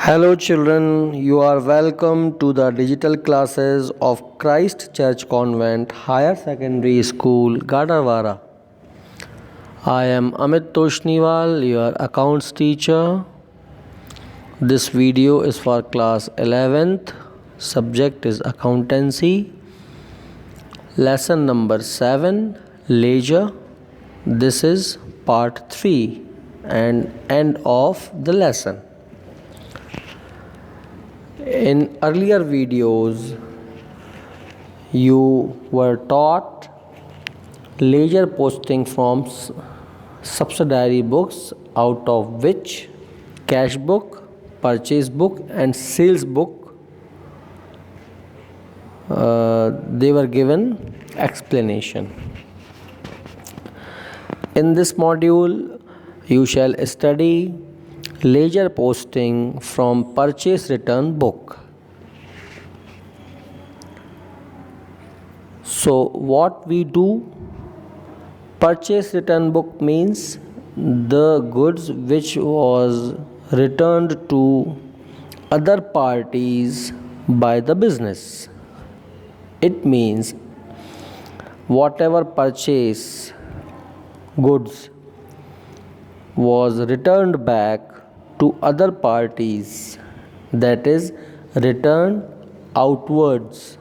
Hello, children. You are welcome to the digital classes of Christ Church Convent Higher Secondary School, Gadarwara. I am Amit Toshniwal, your accounts teacher. This video is for class 11th. Subject is accountancy. Lesson number 7, leisure. This is part 3 and end of the lesson. In earlier videos, you were taught leisure posting from subsidiary books, out of which cash book, purchase book and sales book they were given explanation. In this module, you shall study leisure posting from purchase return book. So what we do? Purchase return book means the goods which was returned to other parties by the business. It means whatever purchase goods was returned back to other parties, that is returned outwards,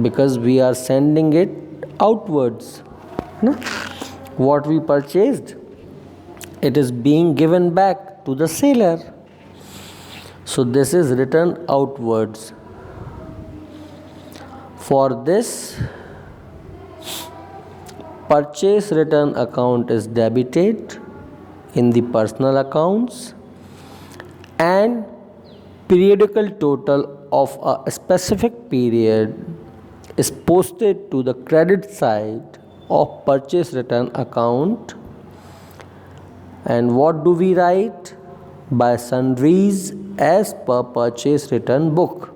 because we are sending it outwards. What we purchased, it is being given back to the seller, so this is returned outwards. For this, purchase return account is debited in the personal accounts, and periodical total of a specific period is posted to the credit side of purchase return account. And what do we write? By sundries as per purchase return book.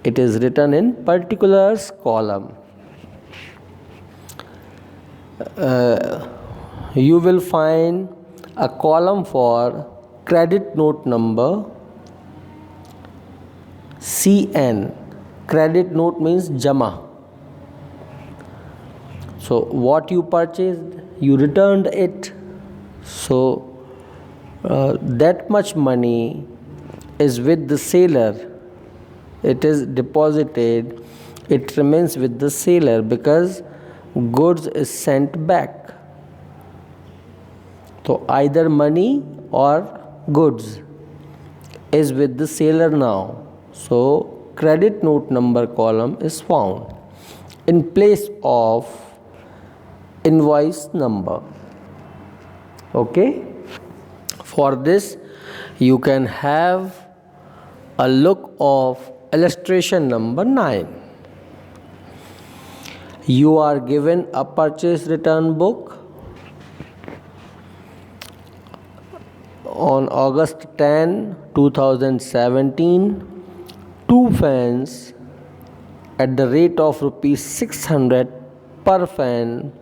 It is written in particulars column. You will find a column for credit note number CN. Credit note means Jama. So what you purchased, you returned it. So that much money is with the seller. It is deposited. It remains with the seller because goods is sent back. So either money or goods is with the seller now. So credit note number column is found in place of invoice number. Okay. For this, you can have a look of illustration number 9. You are given a purchase return book on August 10, 2017. 2 fans at the rate of rupees 600 per fan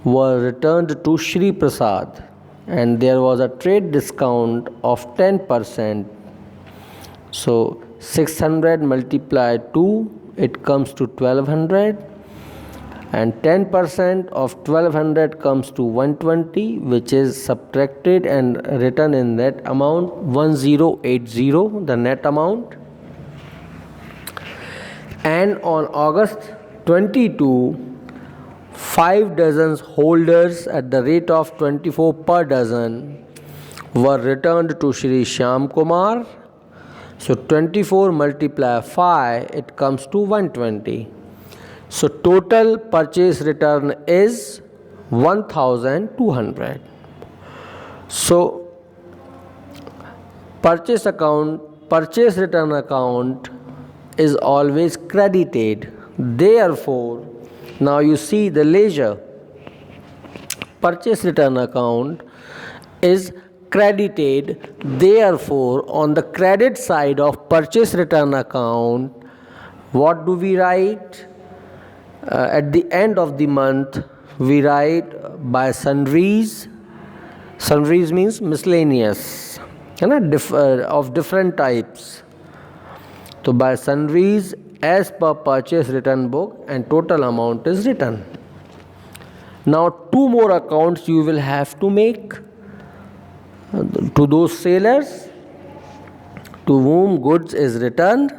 were returned to Shri Prasad, and there was a trade discount of 10%. So 600 multiplied 2, it comes to 1200, and 10% of 1200 comes to 120, which is subtracted and written in that amount 1080, the net amount. And on August 22, 5 dozens holders at the rate of 24 per dozen were returned to Shri Shyam Kumar. So 24 multiply 5, it comes to 120. So total purchase return is 1200. So purchase return account is always credited. Therefore, now you see the leisure. Purchase return account is credited. Therefore, on the credit side of purchase return account, what do we write? At the end of the month, we write by sundries. Sundries means miscellaneous. है ना, of different types. So by sundries as per purchase return book and total amount is written. Now 2 more accounts you will have to make to those sailors to whom goods is returned.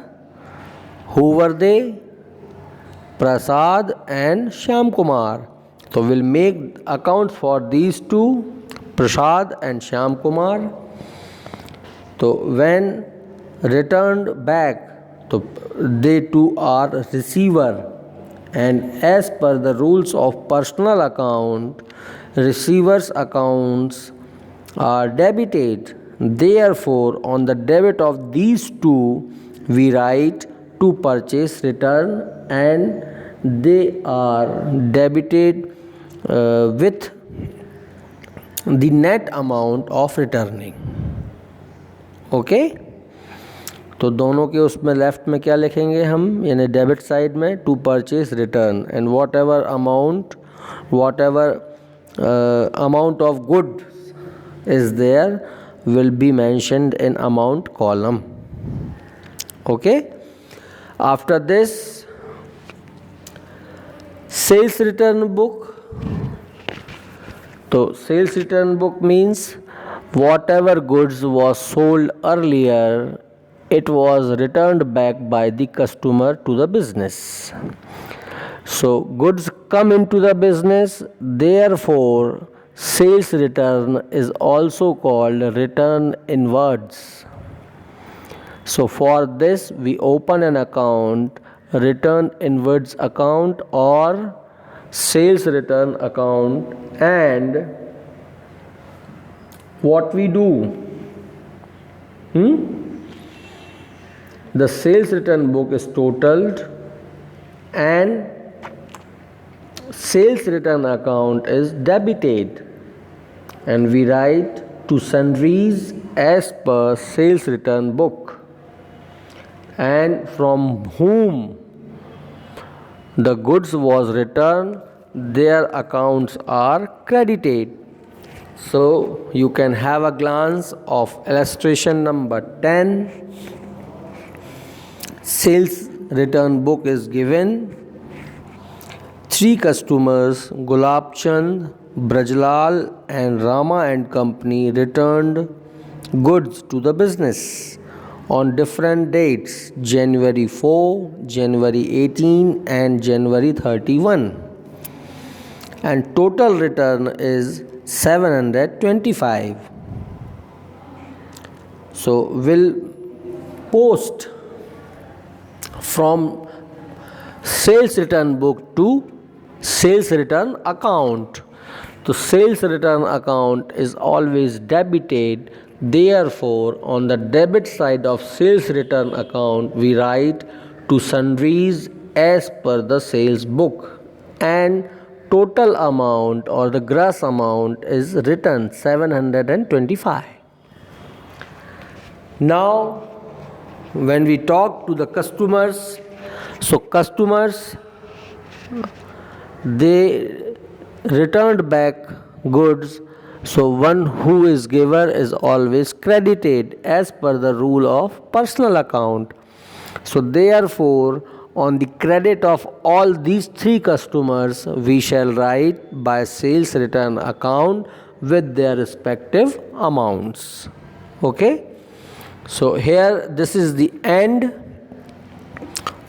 Who were they? Prasad and Shyam Kumar. So we'll make accounts for these two, Prasad and Shyam Kumar. So when returned back, so they too are receiver, and as per the rules of personal account, receivers accounts are debited. Therefore, on the debit of these two, we write to purchase return, and they are debited with the net amount of returning. Okay तो दोनों के उसमें left में क्या लिखेंगे हम, यानी debit side में to purchase return, and whatever amount of good is there will be mentioned in amount column. Okay, after this, sales return book. So sales return book means whatever goods was sold earlier, it was returned back by the customer to the business. So goods come into the business, therefore sales return is also called return inwards. So for this we open an account, return inwards account or sales return account, and what we do? The sales return book is totaled and sales return account is debited, and we write to sundries as per sales return book, and from whom the goods was returned, their accounts are credited. So you can have a glance of illustration number 10. Sales return book is given. 3 customers, Gulab Chand, Brajlal and Rama and Company, returned goods to the business on different dates, January 4, January 18 and January 31, and total return is 725. So we'll post from sales return book to sales return account. So sales return account is always debited. Therefore, on the debit side of sales return account, we write to sundries as per the sales book, and total amount or the gross amount is written 725. Now, when we talk to the customers, so customers, they returned back goods, so one who is giver is always credited as per the rule of personal account. So therefore, on the credit of all these 3 customers, we shall write by sales return account with their respective amounts. Okay, so here this is the end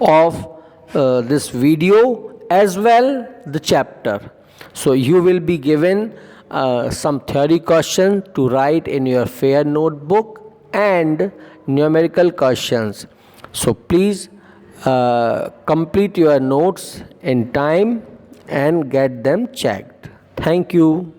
of this video, as well the chapter. So you will be given some theory questions to write in your fair notebook and numerical questions. So please complete your notes in time and get them checked. Thank you.